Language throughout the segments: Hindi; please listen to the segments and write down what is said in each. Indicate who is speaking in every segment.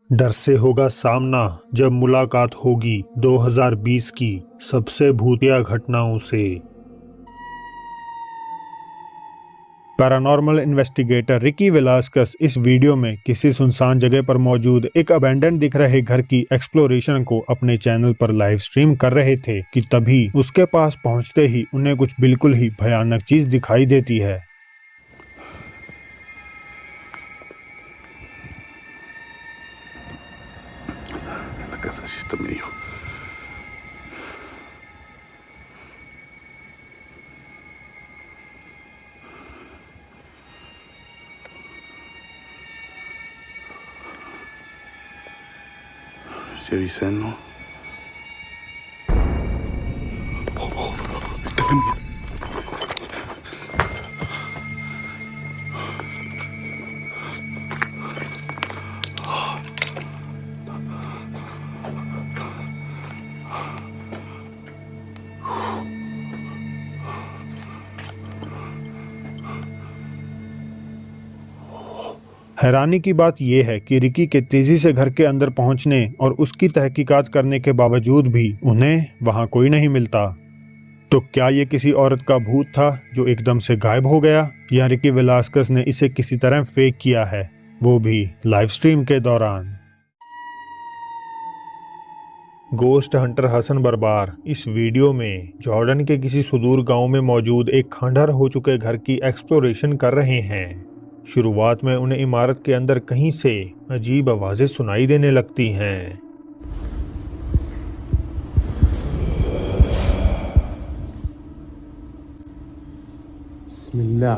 Speaker 1: डर से होगा सामना जब मुलाकात होगी 2020 की सबसे भूतिया घटनाओं से। पैरानॉर्मल इन्वेस्टिगेटर रिकी वेलास्कस इस वीडियो में किसी सुनसान जगह पर मौजूद एक अबैंडन दिख रहे घर की एक्सप्लोरेशन को अपने चैनल पर लाइव स्ट्रीम कर रहे थे कि तभी उसके पास पहुंचते ही उन्हें कुछ बिल्कुल ही भयानक चीज दिखाई देती है।
Speaker 2: La casa sí está medio. ¿Se avisan, no? Está la mierda.
Speaker 1: हैरानी की बात यह है कि रिकी के तेजी से घर के अंदर पहुंचने और उसकी तहकीकात करने के बावजूद भी उन्हें वहां कोई नहीं मिलता। तो क्या ये किसी औरत का भूत था जो एकदम से गायब हो गया, या रिकी वेलास्कस ने इसे किसी तरह फेक किया है, वो भी लाइव स्ट्रीम के दौरान। गोस्ट हंटर हसन बरबार इस वीडियो में जॉर्डन के किसी सुदूर गांव में मौजूद एक खंडहर हो चुके घर की एक्सप्लोरेशन कर रहे हैं। शुरुआत में उन्हें इमारत के अंदर कहीं से अजीब आवाजें सुनाई देने लगती हैं।
Speaker 3: बिस्मिल्लाह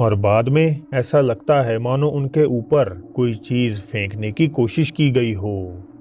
Speaker 1: और बाद में ऐसा लगता है मानो उनके ऊपर कोई चीज फेंकने की कोशिश की गई हो।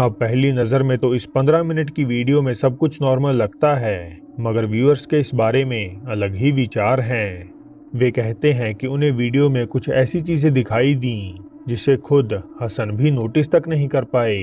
Speaker 1: अब पहली नज़र में तो इस 15 मिनट की वीडियो में सब कुछ नॉर्मल लगता है, मगर व्यूअर्स के इस बारे में अलग ही विचार हैं। वे कहते हैं कि उन्हें वीडियो में कुछ ऐसी चीज़ें दिखाई दी जिसे खुद हसन भी नोटिस तक नहीं कर पाए।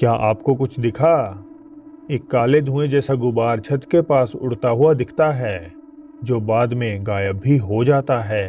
Speaker 1: क्या आपको कुछ दिखा? एक काले धुएं जैसा गुबार छत के पास उड़ता हुआ दिखता है जो बाद में गायब भी हो जाता है।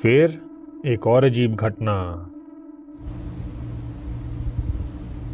Speaker 1: फिर एक और अजीब घटना।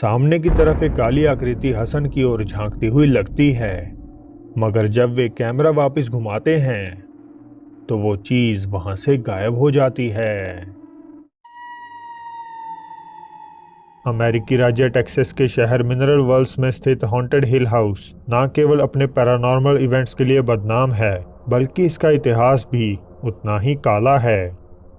Speaker 1: सामने की तरफ एक काली आकृति हसन की ओर झांकती हुई लगती है, मगर जब वे कैमरा वापस घुमाते हैं तो वो चीज वहां से गायब हो जाती है। अमेरिकी राज्य टेक्सास के शहर मिनरल वर्ल्स में स्थित हॉन्टेड हिल हाउस न केवल अपने पैरानॉर्मल इवेंट्स के लिए बदनाम है, बल्कि इसका इतिहास भी उतना ही काला है।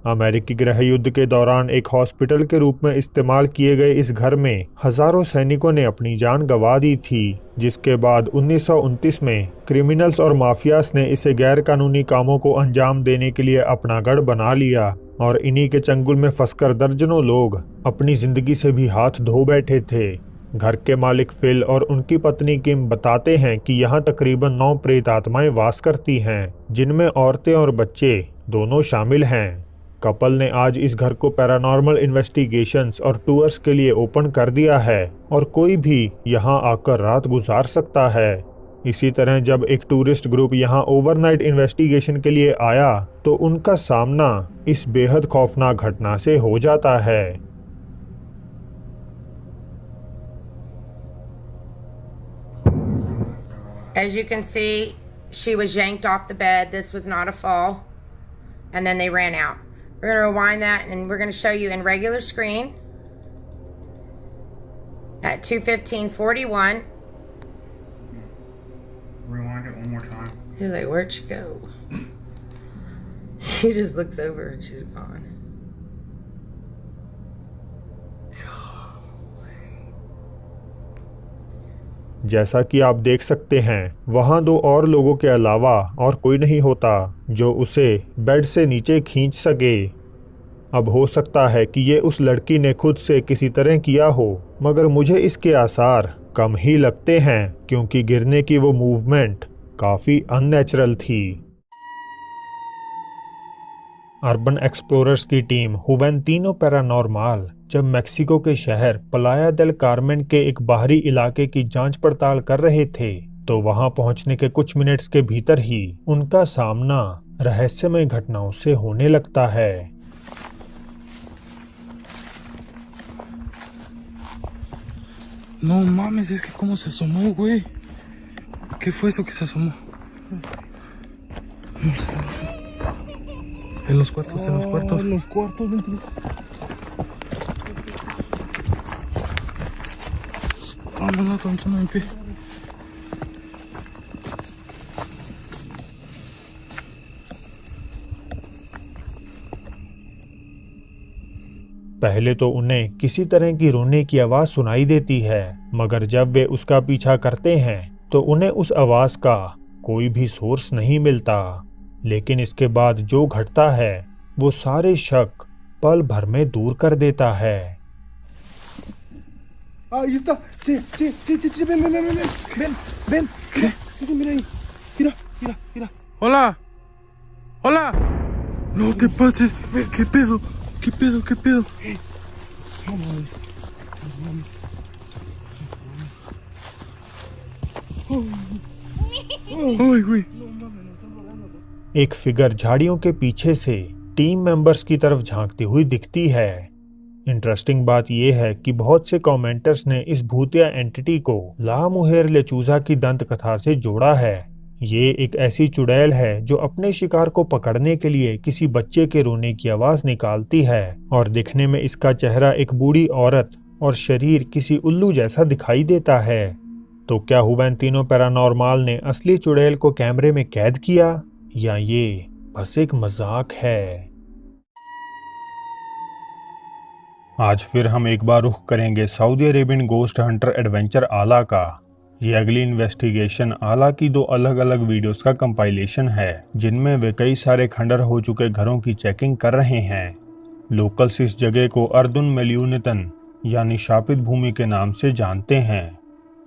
Speaker 1: अमेरिकी गृह युद्ध के दौरान एक हॉस्पिटल के रूप में इस्तेमाल किए गए इस घर में हजारों सैनिकों ने अपनी जान गंवा दी थी, जिसके बाद 1929 में क्रिमिनल्स और माफियास ने इसे गैर कानूनी कामों को अंजाम देने के लिए अपना गढ़ बना लिया, और इन्हीं के चंगुल में फंसकर दर्जनों लोग अपनी जिंदगी से भी हाथ धो बैठे थे। घर के मालिक फिल और उनकी पत्नी किम बताते हैं कि यहाँ तकरीबन 9 प्रेत आत्माएं वास करती हैं, जिनमें औरतें और बच्चे दोनों शामिल हैं। कपल ने आज इस घर को पैरानॉर्मल इन्वेस्टिगेशंस और टूर्स के लिए ओपन कर दिया है और कोई भी यहाँ आकर रात गुजार सकता है। इसी तरह जब एक टूरिस्ट ग्रुप यहाँ ओवरनाइट इन्वेस्टिगेशन के लिए आया तो उनका सामना इस बेहद खौफनाक घटना से हो जाता है।
Speaker 4: As you can see, she was yanked off the bed. This was not a fall. And then they ran out. We're going to rewind that and we're going to show you in regular screen at 2:15:41.
Speaker 5: Rewind it one more time.
Speaker 4: He's like, where'd she go? He just looks over and she's gone.
Speaker 1: जैसा कि आप देख सकते हैं वहां 2 और लोगों के अलावा और कोई नहीं होता जो उसे बेड से नीचे खींच सके। अब हो सकता है कि ये उस लड़की ने खुद से किसी तरह किया हो, मगर मुझे इसके आसार कम ही लगते हैं क्योंकि गिरने की वो मूवमेंट काफ़ी अननेचुरल थी। अर्बन एक्सप्लोरर्स की टीम हुवेंतिनो पैरानॉर्मल जब मेक्सिको के शहर प्लाया देल कार्मेन के एक बाहरी इलाके की जांच पड़ताल कर रहे थे तो वहां पहुंचने के कुछ मिनट्स के भीतर ही उनका सामना रहस्यमय घटनाओं से होने लगता है।
Speaker 5: No mames, es que cómo se asomó, güey. ¿Qué fue eso que se asomó? No sé. En los cuartos, en los cuartos. En los cuartos, vente. Vámonos, vamos a en pie.
Speaker 1: पहले तो उन्हें किसी तरह की रोने की आवाज सुनाई देती है, मगर जब वे उसका पीछा करते हैं तो उन्हें उस आवाज का कोई भी सोर्स नहीं मिलता। लेकिन इसके बाद जो घटता है वो सारे शक पल भर में दूर कर देता है।
Speaker 5: Ahí está. Che, ven. ¿Qué? Mira ahí. Mira. Hola. No te pases. ¿Qué pedo? Ay, güey.
Speaker 1: एक फिगर झाड़ियों के पीछे से टीम मेंबर्स की तरफ झांकती हुई दिखती है। इंटरेस्टिंग बात यह है कि बहुत से कमेंटर्स ने इस भूतिया एंटिटी को ला मुहेर लेचूजा की दंत कथा से जोड़ा है। ये एक ऐसी चुड़ैल है जो अपने शिकार को पकड़ने के लिए किसी बच्चे के रोने की आवाज निकालती है और दिखने में इसका चेहरा एक बूढ़ी औरत और शरीर किसी उल्लू जैसा दिखाई देता है। तो क्या हुवेंतिनो पैरानॉर्मल ने असली चुड़ैल को कैमरे में कैद किया या ये बस एक मजाक है? आज फिर हम एक बार रुख करेंगे Saudi Arabian ghost Hunter adventure आला का। ये अगली इन्वेस्टिगेशन आला की 2 अलग अलग वीडियोस का कंपाइलेशन है जिनमें वे कई सारे खंडर हो चुके घरों की चेकिंग कर रहे हैं। लोकल्स इस जगह को अर्दुन मेल्यूनतन यानी शापित भूमि के नाम से जानते हैं।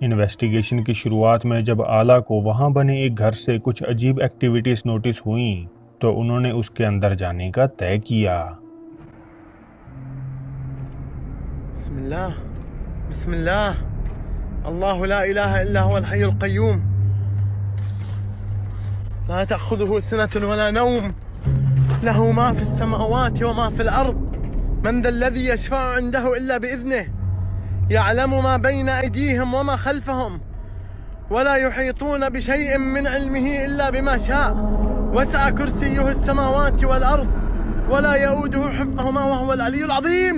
Speaker 1: इन्वेस्टिगेशन की शुरुआत में जब आला को वहां बने एक घर से कुछ अजीब एक्टिविटीज नोटिस हुई तो उन्होंने उसके अंदर जाने का तय किया।
Speaker 6: बिस्मिल्लाह अल्लाहु ला इलाहा इल्ला हुवल हय्युल क़य्यूम ला तअख़ुज़ुहु सिनतुन वला नौम लहु मा फ़िस समावाति व मा फ़िल अर्द मन ज़ल्लज़ी यशफ़अु इंदहु इल्ला बिइज़निहि यअलमु मा बैना अयदीहिम व मा ख़ल्फ़हुम वला युहीतून बिशैइन मिन इल्मिहि इल्ला बिमा शाअ वसअ कुर्सियुहु अस्समावाति वल अर्द वला यऊदुहु हिफ़्ज़ुहुमा व हुवल अलियुल अज़ीम।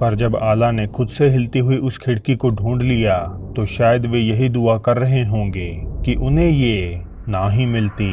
Speaker 1: पर जब आला ने खुद से हिलती हुई उस खिड़की को ढूंढ लिया तो शायद वे यही दुआ कर रहे होंगे कि उन्हें ये ना ही मिलती।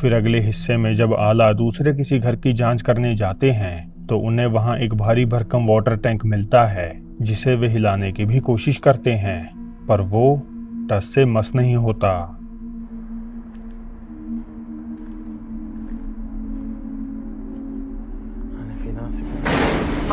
Speaker 1: फिर अगले हिस्से में जब आला दूसरे किसी घर की जांच करने जाते हैं तो उन्हें वहां एक भारी भरकम वाटर टैंक मिलता है जिसे वे हिलाने की भी कोशिश करते हैं, पर वो टस से मस नहीं होता।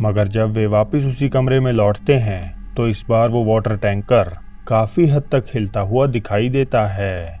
Speaker 1: मगर जब वे वापस उसी कमरे में लौटते हैं तो इस बार वो वाटर टैंकर काफी हद तक हिलता हुआ दिखाई देता है।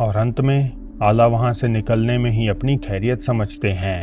Speaker 1: और अंत में आला वहां से निकलने में ही अपनी खैरियत समझते हैं।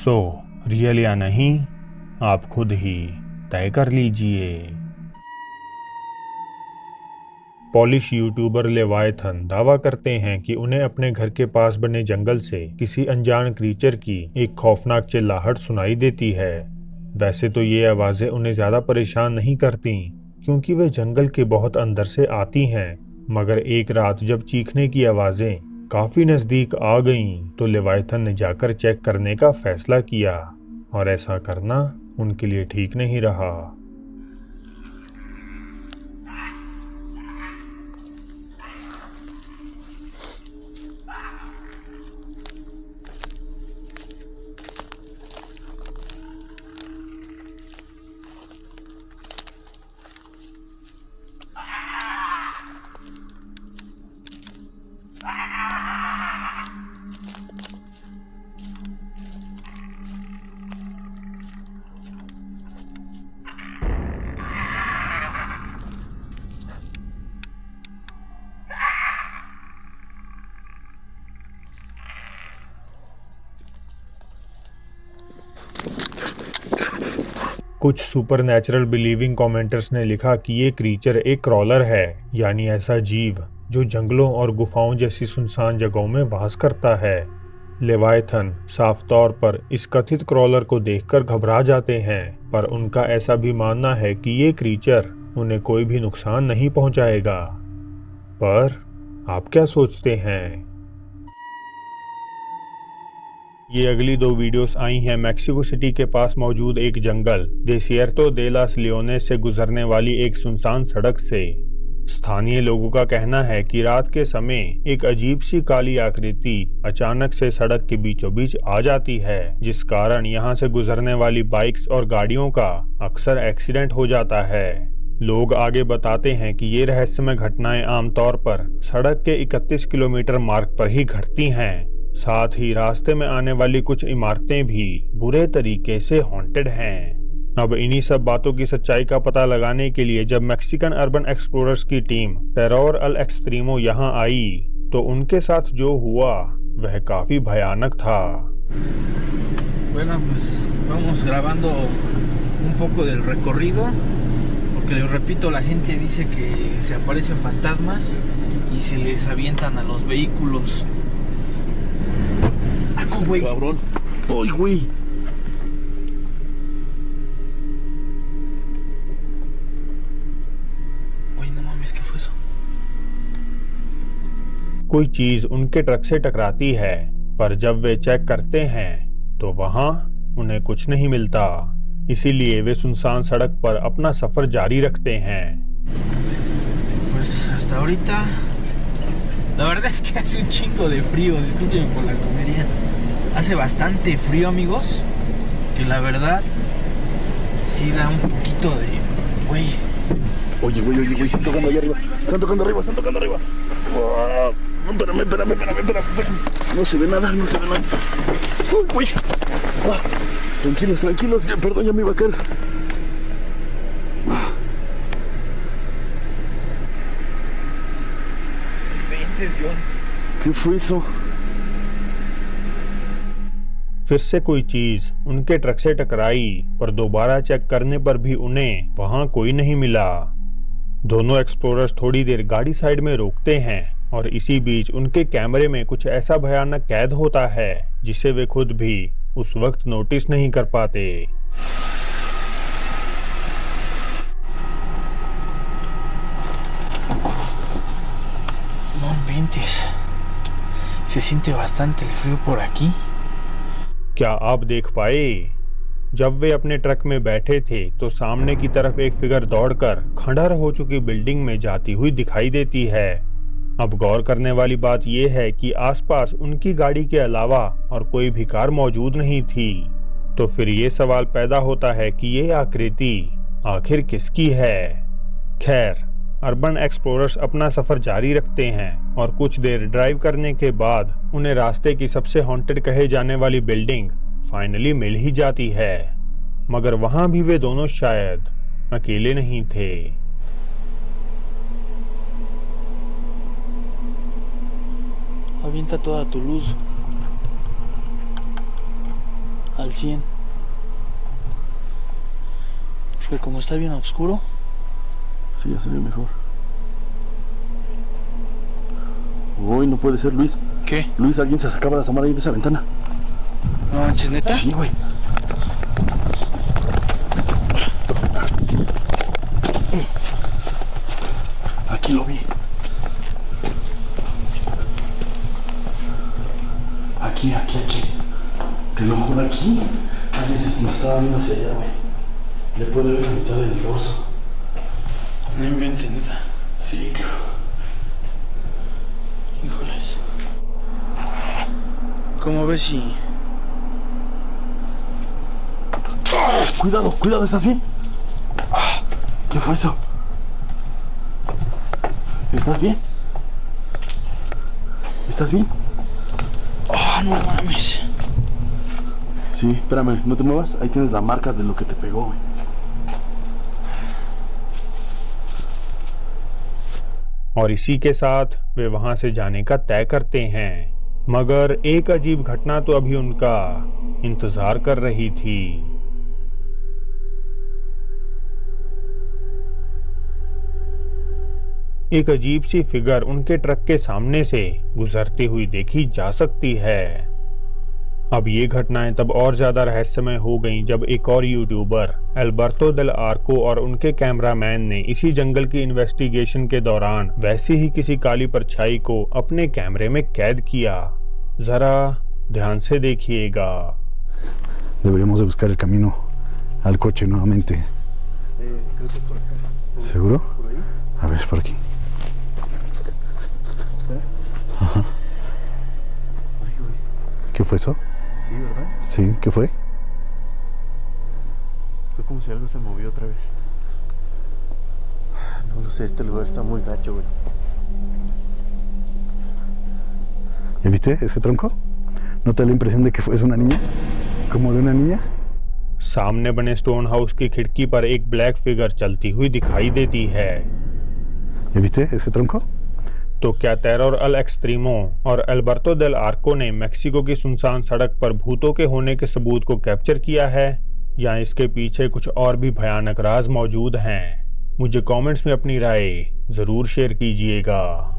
Speaker 1: सो रियल या नहीं आप खुद ही तय कर लीजिए। पॉलिश यूट्यूबर लेवायथन दावा करते हैं कि उन्हें अपने घर के पास बने जंगल से किसी अनजान क्रीचर की एक खौफनाक चिल्लाहट सुनाई देती है। वैसे तो ये आवाज़ें उन्हें ज़्यादा परेशान नहीं करती क्योंकि वे जंगल के बहुत अंदर से आती हैं, मगर एक रात जब चीखने की आवाज़ें काफी नजदीक आ गईं तो लेवायथन ने जाकर चेक करने का फैसला किया और ऐसा करना उनके लिए ठीक नहीं रहा। कुछ सुपर नेचुरल बिलीविंग कमेंटर्स ने लिखा कि ये क्रीचर एक क्रॉलर है, यानी ऐसा जीव जो जंगलों और गुफाओं जैसी सुनसान जगहों में वास करता है। लेवायथन साफ तौर पर इस कथित क्रॉलर को देखकर घबरा जाते हैं, पर उनका ऐसा भी मानना है कि ये क्रीचर उन्हें कोई भी नुकसान नहीं पहुंचाएगा। पर आप क्या सोचते हैं? ये अगली 2 वीडियोस आई हैं मैक्सिको सिटी के पास मौजूद एक जंगल डेसियर्टो दे लास लियोनेस से गुजरने वाली एक सुनसान सड़क से। स्थानीय लोगों का कहना है कि रात के समय एक अजीब सी काली आकृति अचानक से सड़क के बीचों बीच आ जाती है, जिस कारण यहाँ से गुजरने वाली बाइक्स और गाड़ियों का अक्सर एक्सीडेंट हो जाता है। लोग आगे बताते हैं कि ये रहस्यमय घटनाएं आमतौर पर सड़क के 31 किलोमीटर मार्ग पर ही घटती हैं। साथ ही रास्ते में आने वाली कुछ इमारतें भी बुरे तरीके से हॉन्टेड हैं। अब इन्हीं सब बातों की सच्चाई का पता लगाने के लिए जब मैक्सिकन अर्बन एक्सप्लोरर्स की टीम टेरोर अल एक्सट्रीमो यहाँ आई तो उनके साथ जो हुआ वह काफी भयानक था।
Speaker 5: Bueno, pues vamos grabando un poco del recorrido, porque les repito, la gente dice que se aparecen fantasmas y se les avientan a los vehículos. ¡Aco, güey!
Speaker 2: Cabrón. ¡Ay, güey!
Speaker 5: Güey, no mames, ¿qué fue eso?
Speaker 1: कोई चीज उनके ट्रक से टकराती है, पर जब वे चेक करते हैं तो वहां उन्हें कुछ नहीं मिलता। इसीलिए वे सुनसान सड़क पर अपना सफर जारी रखते हैं।
Speaker 5: Pues hasta ahorita, la verdad es que hace un chingo de frío, discúlpenme por la grosería. Hace bastante frío, amigos, que la verdad sí da un poquito de... Güey.
Speaker 2: Oye, güey, están tocando allá arriba. Están tocando arriba. Oh, espérame. No se ve nada. Uy, güey. Ah, tranquilos. Perdón, ya me iba a caer. ¿Qué fue eso?
Speaker 1: फिर से कोई चीज उनके ट्रक से टकराई, पर दोबारा चेक करने पर भी उन्हें वहां कोई नहीं मिला। दोनों एक्सप्लोरर्स थोड़ी देर गाड़ी साइड में रोकते हैं और इसी बीच उनके कैमरे में कुछ ऐसा भयानक कैद होता है जिसे वे खुद भी उस वक्त नोटिस नहीं कर पाते।
Speaker 5: No inventes. Se siente bastante el frío por aquí.
Speaker 1: क्या आप देख पाए? जब वे अपने ट्रक में बैठे थे तो सामने की तरफ एक फिगर दौड़कर खंडहर हो चुकी बिल्डिंग में जाती हुई दिखाई देती है। अब गौर करने वाली बात यह है कि आसपास उनकी गाड़ी के अलावा और कोई भी कार मौजूद नहीं थी। तो फिर ये सवाल पैदा होता है कि ये आकृति आखिर किसकी है। खैर, अर्बन एक्सप्लोरर्स अपना सफर जारी रखते हैं और कुछ देर ड्राइव करने के बाद उन्हें रास्ते की सबसे हॉन्टेड कहे जाने वाली बिल्डिंग फाइनली मिल ही जाती है, मगर वहां भी वे दोनों शायद अकेले नहीं थे।
Speaker 5: Avienta toda tu luz al 100. Porque como está bien oscuro.
Speaker 2: Sí, ya se ve mejor. Uy, no puede ser, Luis.
Speaker 5: ¿Qué?
Speaker 2: Luis, alguien se acaba de asomar ahí de esa ventana.
Speaker 5: No manches, ¿neta?
Speaker 2: Sí, güey. Aquí lo vi. Aquí. Te lo juro, aquí. Alguien nos estaba viendo hacia allá, güey. Le puede ver la mitad del torso.
Speaker 5: No inventes, neta.
Speaker 2: Sí, cabrón.
Speaker 5: Híjoles. ¿Cómo ves si...?
Speaker 2: Cuidado, ¿estás bien? ¿Qué fue eso? ¿Estás bien? ¿Estás bien?
Speaker 5: Oh, no mames.
Speaker 2: Sí, espérame, no te muevas. Ahí tienes la marca de lo que te pegó, güey.
Speaker 1: और इसी के साथ वे वहां से जाने का तय करते हैं, मगर एक अजीब घटना तो अभी उनका इंतजार कर रही थी। एक अजीब सी फिगर उनके ट्रक के सामने से गुजरती हुई देखी जा सकती है। अब ये घटनाएं तब और ज्यादा रहस्यमय हो गईं जब एक और यूट्यूबर एल्बर्टो डेल आर्को और उनके कैमरामैन ने इसी जंगल की इन्वेस्टिगेशन के दौरान वैसी ही किसी काली परछाई को अपने कैमरे में कैद किया। जरा ध्यान से देखिएगा।
Speaker 2: Deberíamos de buscar el camino al coche nuevamente.
Speaker 3: Creo que por acá.
Speaker 2: ¿Seguro?
Speaker 3: Por ahí.
Speaker 2: A ver, por aquí. Ajá.
Speaker 3: Ay, güey.
Speaker 2: ¿Qué fue eso?
Speaker 3: Sí, ¿verdad?
Speaker 2: Sí, ¿qué fue?
Speaker 3: Fue como si algo se movió otra vez. No lo sé, este lugar está muy gacho, güey.
Speaker 2: ¿Ya viste ese tronco? ¿No te da la impresión de que es una niña? ¿Como de una niña?
Speaker 1: सामने बने स्टोन हाउस की खिड़की पर एक ब्लैक फिगर चलती हुई दिखाई देती है।
Speaker 2: ¿Ya viste ese tronco?
Speaker 1: तो क्या टेरर अल एक्सट्रीमो और अल्बर्टो डेल आर्को ने मेक्सिको की सुनसान सड़क पर भूतों के होने के सबूत को कैप्चर किया है, या इसके पीछे कुछ और भी भयानक राज मौजूद हैं? मुझे कमेंट्स में अपनी राय जरूर शेयर कीजिएगा।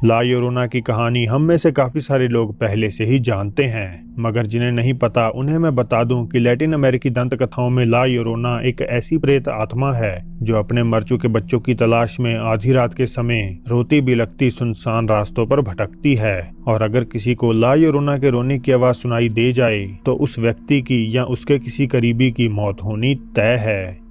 Speaker 1: ला योरोना की कहानी हम में से काफ़ी सारे लोग पहले से ही जानते हैं, मगर जिन्हें नहीं पता उन्हें मैं बता दूं कि लैटिन अमेरिकी दंत कथाओं में ला योरोना एक ऐसी प्रेत आत्मा है जो अपने मर चुके बच्चों की तलाश में आधी रात के समय रोती बिलखती सुनसान रास्तों पर भटकती है, और अगर किसी को ला योरोना के रोने की आवाज़ सुनाई दे जाए तो उस व्यक्ति की या उसके किसी करीबी की मौत होनी तय है।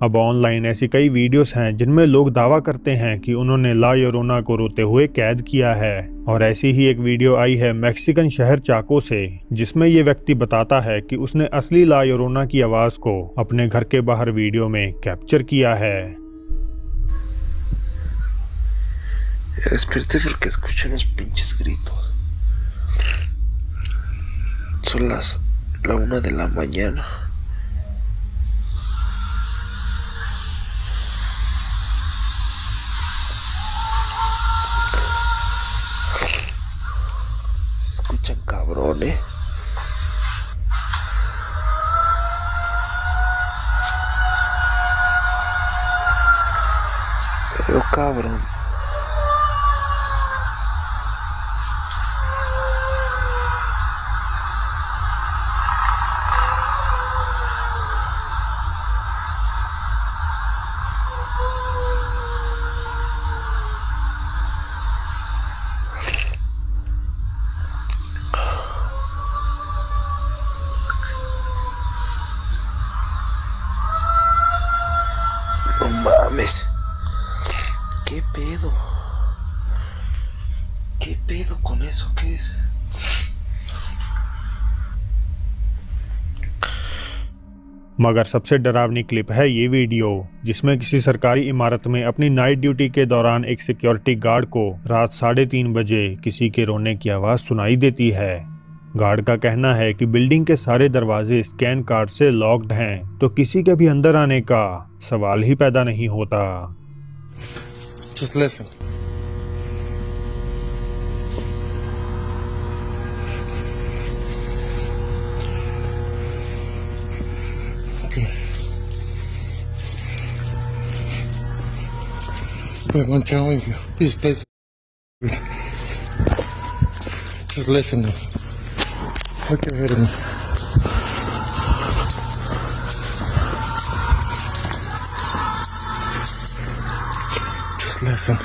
Speaker 1: अब ऑनलाइन ऐसी कई वीडियोस हैं जिनमें लोग दावा करते हैं कि उन्होंने ला योरोना को रोते हुए कैद किया है, और ऐसी ही एक वीडियो आई है मैक्सिकन शहर चाको से, जिसमें ये व्यक्ति बताता है कि उसने असली ला योरोना की आवाज़ को अपने घर के बाहर वीडियो में कैप्चर किया है।
Speaker 3: Ya desperté porque escuché unos pinches gritos. Son la 1 de la mañana. Se escuchan cabrón, Pero cabrón. No mames. ¿Qué pedo? ¿Qué pedo con eso? ¿Qué es?
Speaker 1: मगर सबसे डरावनी क्लिप है ये वीडियो, जिसमें किसी सरकारी इमारत में अपनी नाइट ड्यूटी के दौरान एक सिक्योरिटी गार्ड को रात 3:30 बजे किसी के रोने की आवाज़ सुनाई देती है। गार्ड का कहना है कि बिल्डिंग के सारे दरवाजे स्कैन कार्ड से लॉक्ड हैं, तो किसी के भी अंदर आने का सवाल ही पैदा नहीं होता।
Speaker 6: Just listen. Okay. But I'm telling you, this place. Just listen. Look ahead of me. Just listen.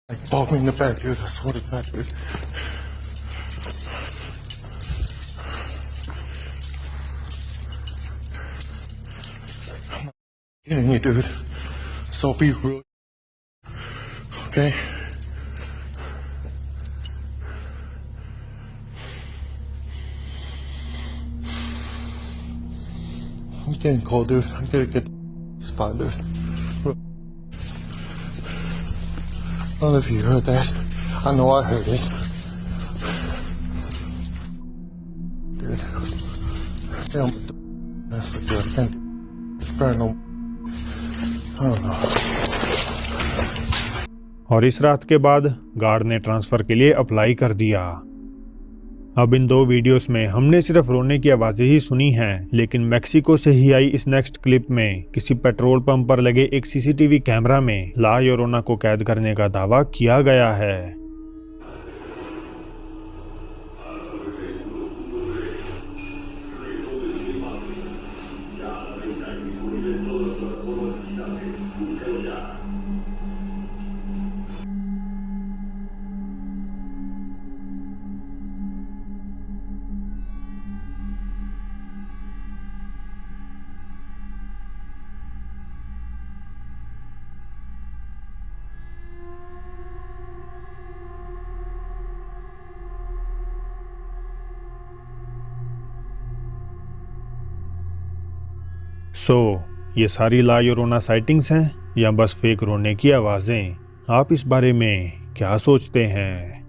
Speaker 6: Like, bought me in the back, dude. I swear to God, dude. I'm not kidding you, dude. Sophie, rude. Okay? I'm getting cold, dude. I gotta get the spot, dude. I don't know if you heard that. I know I heard it. Dude. Tell me, that's what dude. I can't burn no. I don't know.
Speaker 1: और इस रात के बाद गार्ड ने ट्रांसफ़र के लिए अप्लाई कर दिया। अब इन 2 वीडियोस में हमने सिर्फ रोने की आवाजें ही सुनी हैं, लेकिन मेक्सिको से ही आई इस नेक्स्ट क्लिप में किसी पेट्रोल पंप पर लगे एक सीसीटीवी कैमरा में ला योरोना को कैद करने का दावा किया गया है। ये सारी ला योरोना साइटिंग्स हैं या बस फेक रोने की आवाजें? आप इस बारे में क्या सोचते हैं?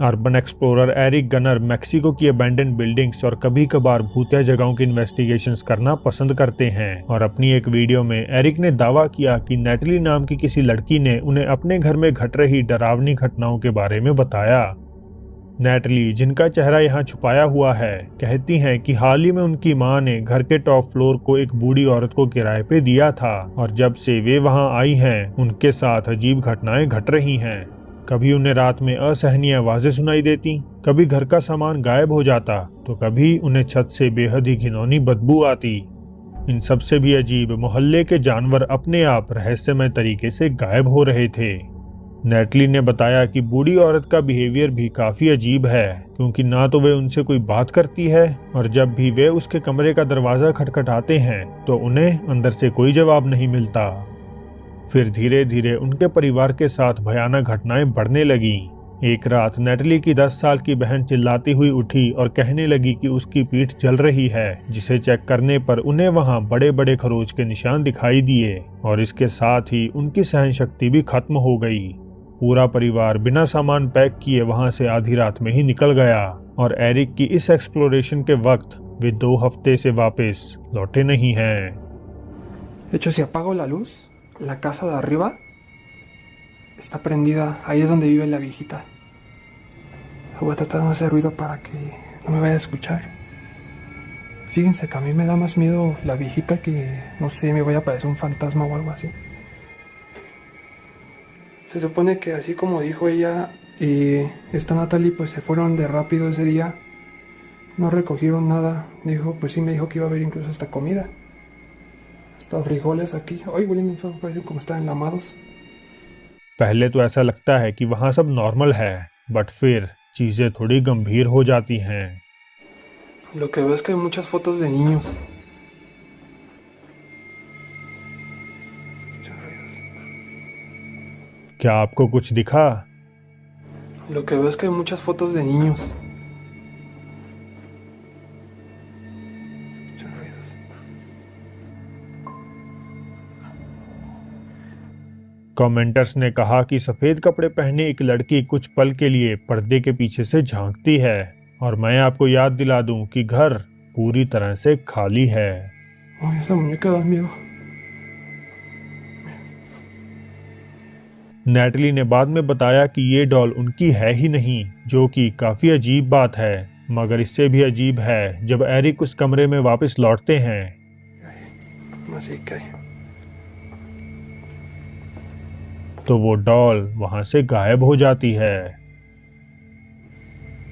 Speaker 1: Urban explorer Eric Gunner Mexico की अबैंडन बिल्डिंग्स और कभी कभार भूतिया जगहों की इन्वेस्टिगेशंस करना पसंद करते हैं, और अपनी एक वीडियो में एरिक ने दावा किया कि नेटली नाम की किसी लड़की ने उन्हें अपने घर में घट रही डरावनी घटनाओं के बारे में बताया। नेटली, जिनका चेहरा यहाँ छुपाया हुआ है, कहती हैं कि हाल ही में उनकी मां ने घर के टॉप फ्लोर को एक बूढ़ी औरत को किराए पे दिया था, और जब से वे वहां आई हैं उनके साथ अजीब घटनाएं घट रही हैं। कभी उन्हें रात में असहनीय आवाजें सुनाई देती, कभी घर का सामान गायब हो जाता, तो कभी उन्हें छत से बेहद ही घिनौनी बदबू आती। इन सबसे भी अजीब, मोहल्ले के जानवर अपने आप रहस्यमय तरीके से गायब हो रहे थे। नेटली ने बताया कि बूढ़ी औरत का बिहेवियर भी काफी अजीब है, क्योंकि ना तो वे उनसे कोई बात करती है, और जब भी वे उसके कमरे का दरवाजा खटखटाते हैं तो उन्हें अंदर से कोई जवाब नहीं मिलता। फिर धीरे धीरे उनके परिवार के साथ भयानक घटनाएं बढ़ने लगी। एक रात नेटली की 10 साल की बहन चिल्लाती हुई उठी और कहने लगी कि उसकी पीठ जल रही है, जिसे चेक करने पर उन्हें वहां बड़े बड़े खरोच के निशान दिखाई दिए, और इसके साथ ही उनकी सहन शक्ति भी खत्म हो गई। पूरा परिवार बिना सामान पैक किए वहां से आधी रात में ही निकल गया, और एरिक की इस एक्सप्लोरेशन के वक्त वे 2 हफ्ते से वापस लौटे नहीं हैं।
Speaker 7: De hecho, si apago la luz, la casa de arriba está prendida. Ahí es donde vive la viejita. Voy a tratar de no hacer ruido para que no me vaya a escuchar. Fíjense que a mí me da más miedo la viejita que, no sé, me vaya a aparecer un fantasma o algo así. Se supone que así como dijo ella y esta Natalie, pues se fueron de rápido ese día. No recogieron nada. Dijo, pues sí me dijo que iba a haber incluso hasta comida. Hasta frijoles aquí. Ay, huelen bien, parecen como están enlamados.
Speaker 1: पहले तो ऐसा लगता है कि वहाँ सब नॉर्मल है, बट फिर चीजें थोड़ी गंभीर हो जाती हैं।
Speaker 7: Lo que veo es que hay muchas fotos de niños.
Speaker 1: क्या आपको कुछ दिखा?
Speaker 7: Lo que veo es que hay muchas fotos de niños.
Speaker 1: Commenters ने कहा कि सफेद कपड़े पहने एक लड़की कुछ पल के लिए पर्दे के पीछे से झांकती है, और मैं आपको याद दिला दूं कि घर पूरी तरह से खाली है।
Speaker 7: Ay, esa muñeca da miedo.
Speaker 1: Neatly ने बाद में बताया कि ये डॉल उनकी है ही नहीं, जो कि काफी अजीब बात है, मगर इससे भी अजीब है जब एरिक उस कमरे में वापस लौटते हैं
Speaker 7: Así que
Speaker 1: तो वो डॉल वहां से गायब हो जाती है।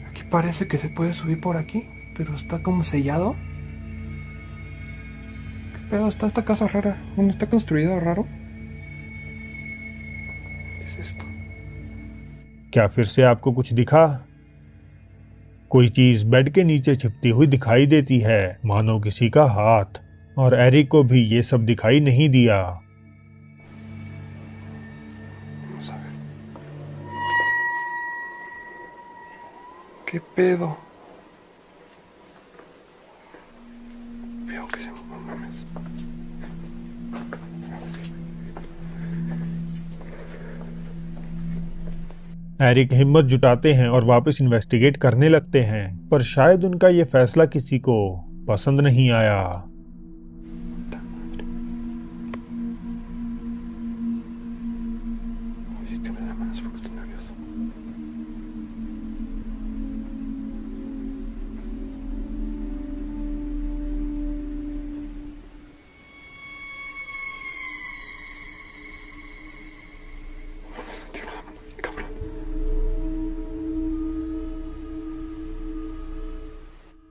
Speaker 7: aquí parece que se puede subir por aquí, pero está como sellado. ¿Qué pedo? Está esta casa rara. Bueno, está construida raro. ¿Qué es esto?
Speaker 1: क्या फिर से आपको कुछ दिखा? कोई चीज बेड के नीचे छिपती हुई दिखाई देती है, मानो किसी का हाथ, और एरिक को भी ये सब दिखाई नहीं दिया।
Speaker 7: Vamos a ver. ¿Qué pedo? Veo que se... No mames.
Speaker 1: Eric हिम्मत जुटाते हैं और वापस इन्वेस्टिगेट करने लगते हैं, पर शायद उनका ये फैसला किसी को पसंद नहीं आया।
Speaker 7: Ay, sí, te me da manos porque estoy nervioso.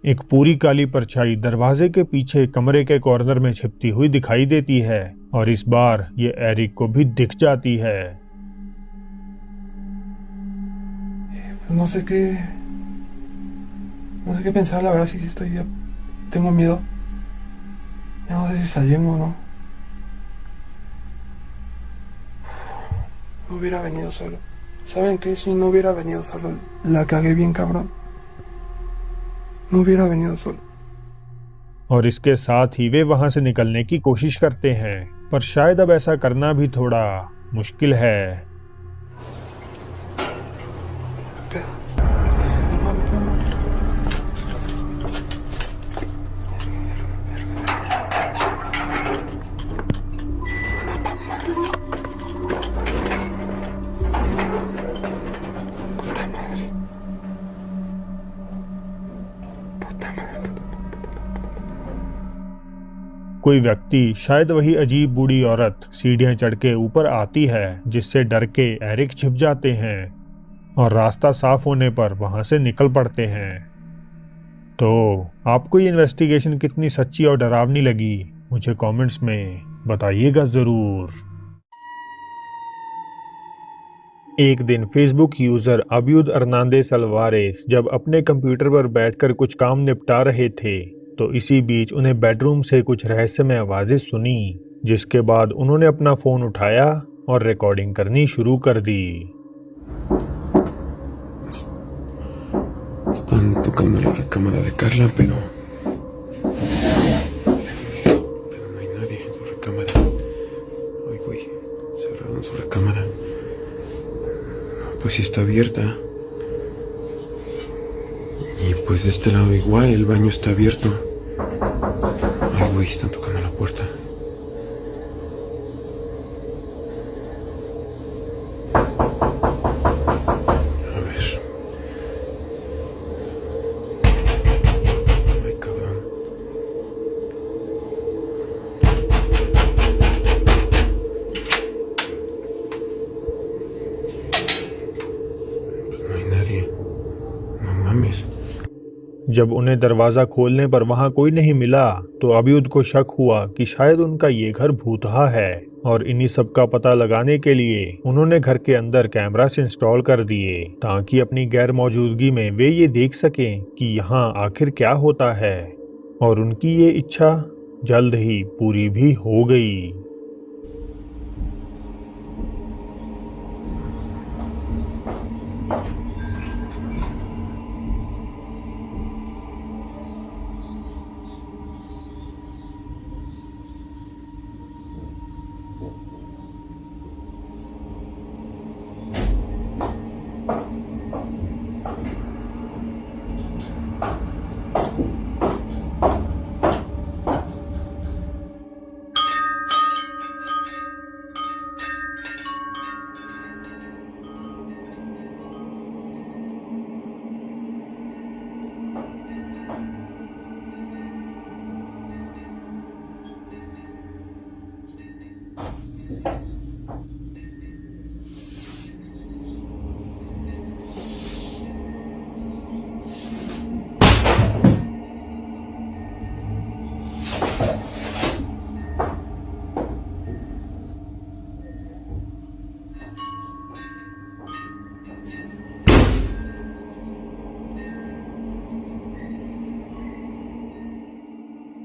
Speaker 1: एक पूरी काली परछाई दरवाजे के पीछे कमरे के कॉर्नर में छिपती हुई दिखाई देती है और इस बार ये एरिक को भी दिख जाती है।
Speaker 7: No sé qué pensar, la verdad, si estoy, tengo miedo. Ya no sé si salimos o no. No hubiera venido solo. ¿Saben qué? Si no hubiera venido solo, la cagué bien cabrón. No hubiera venido solo.
Speaker 1: और इसके साथ ही वे वहां से निकलने की कोशिश करते हैं, पर शायद अब ऐसा करना भी थोड़ा मुश्किल है। कोई व्यक्ति, शायद वही अजीब बूढ़ी औरत, सीढ़ियां चढ़ के ऊपर आती है, जिससे डर के एरिक छिप जाते हैं और रास्ता साफ होने पर वहां से निकल पड़ते हैं। तो आपको ये इन्वेस्टिगेशन कितनी सच्ची और डरावनी लगी, मुझे कमेंट्स में बताइएगा जरूर। एक दिन फेसबुक यूजर अब्यूद अर्नांदेस अल्वारेस जब अपने कंप्यूटर पर बैठकर कुछ काम निपटा रहे थे, तो इसी बीच उन्हें बेडरूम से कुछ रहस्यमय आवाजें सुनी, जिसके बाद उन्होंने अपना फोन उठाया और रिकॉर्डिंग करनी शुरू कर दी।
Speaker 3: Están tocando la recámara de Carla, pero no hay nadie en su recámara. Ay, güey, cerraron su recámara. Pues sí está abierta. Y pues de este lado igual, el baño está abierto. Ay, güey, están tocando la puerta. A ver. Ay, cabrón. Pues no hay nadie. No mames.
Speaker 1: जब उन्हें दरवाजा खोलने पर वहां कोई नहीं मिला, तो अब्यूद को शक हुआ कि शायद उनका ये घर भूतहा है, और इन्हीं सब का पता लगाने के लिए उन्होंने घर के अंदर कैमरास इंस्टॉल कर दिए, ताकि अपनी गैर मौजूदगी में वे ये देख सकें कि यहाँ आखिर क्या होता है। और उनकी ये इच्छा जल्द ही पूरी भी हो गई।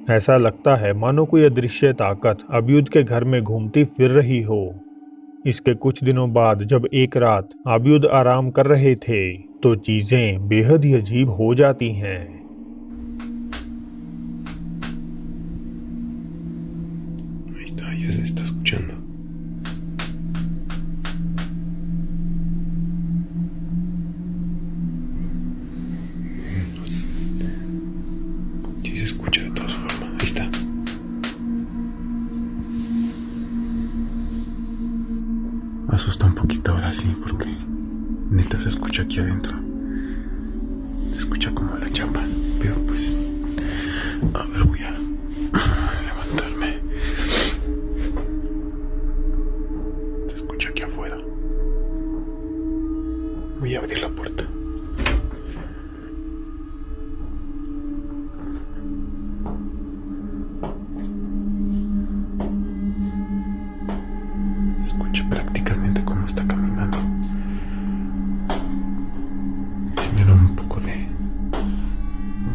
Speaker 1: ऐसा लगता है मानो कोई अदृश्य ताकत अब्यूद के घर में घूमती फिर रही हो। इसके कुछ दिनों बाद जब एक रात अब्यूद आराम कर रहे थे, तो चीजें बेहद ही अजीब हो जाती हैं।
Speaker 3: Ahí está, ya se está escuchando. Sí se escucha de todas formas. Ahí está. Asusta un poquito ahora sí, porque neta se escucha aquí adentro. Se escucha como la chamba. Pero pues, a ver, voy a levantarme. Se escucha aquí afuera. Voy a abrir la puerta. escucha prácticamente cómo está caminando. Sí me da un poco de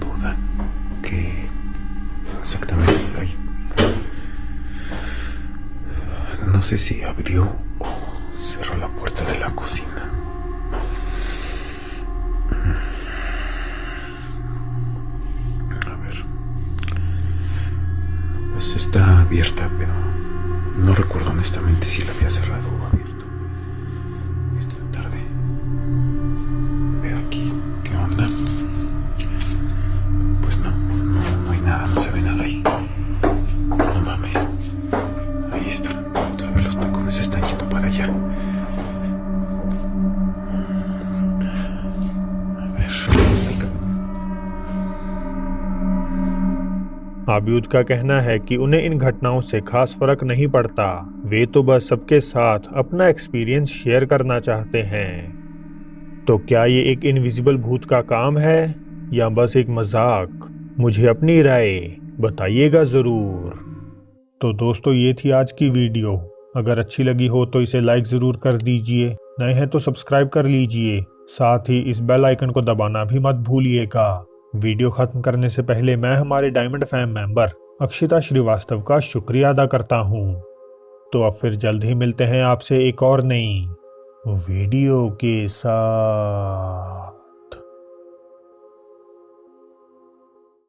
Speaker 3: duda que exactamente hay. No sé si abrió o cerró la puerta de la cocina. A ver. Pues está abierta, pero no recuerdo honestamente si la había cerrado o abierto. Esta tarde. Veo aquí qué onda. Pues no hay nada, no se ve nada ahí. No mames. Ahí está. Otra vez los tacones están yendo para allá. A ver.
Speaker 1: Abid का कहना है कि उन्हें इन घटनाओं से खास फर्क नहीं पड़ता, वे तो बस सबके साथ अपना एक्सपीरियंस शेयर करना चाहते हैं। तो क्या ये एक इनविजिबल भूत का काम है या बस एक मजाक? मुझे अपनी राय बताइएगा ज़रूर। तो दोस्तों, ये थी आज की वीडियो। अगर अच्छी लगी हो तो इसे लाइक ज़रूर कर दीजिए, नए हैं तो सब्सक्राइब कर लीजिए, साथ ही इस बेल आइकन को दबाना भी मत भूलिएगा। वीडियो खत्म करने से पहले मैं हमारे diamond fam member Akshita Srivastava का शुक्रिया अदा करता हूँ। तो अब फिर जल्द ही मिलते हैं आपसे एक और नई वीडियो के साथ।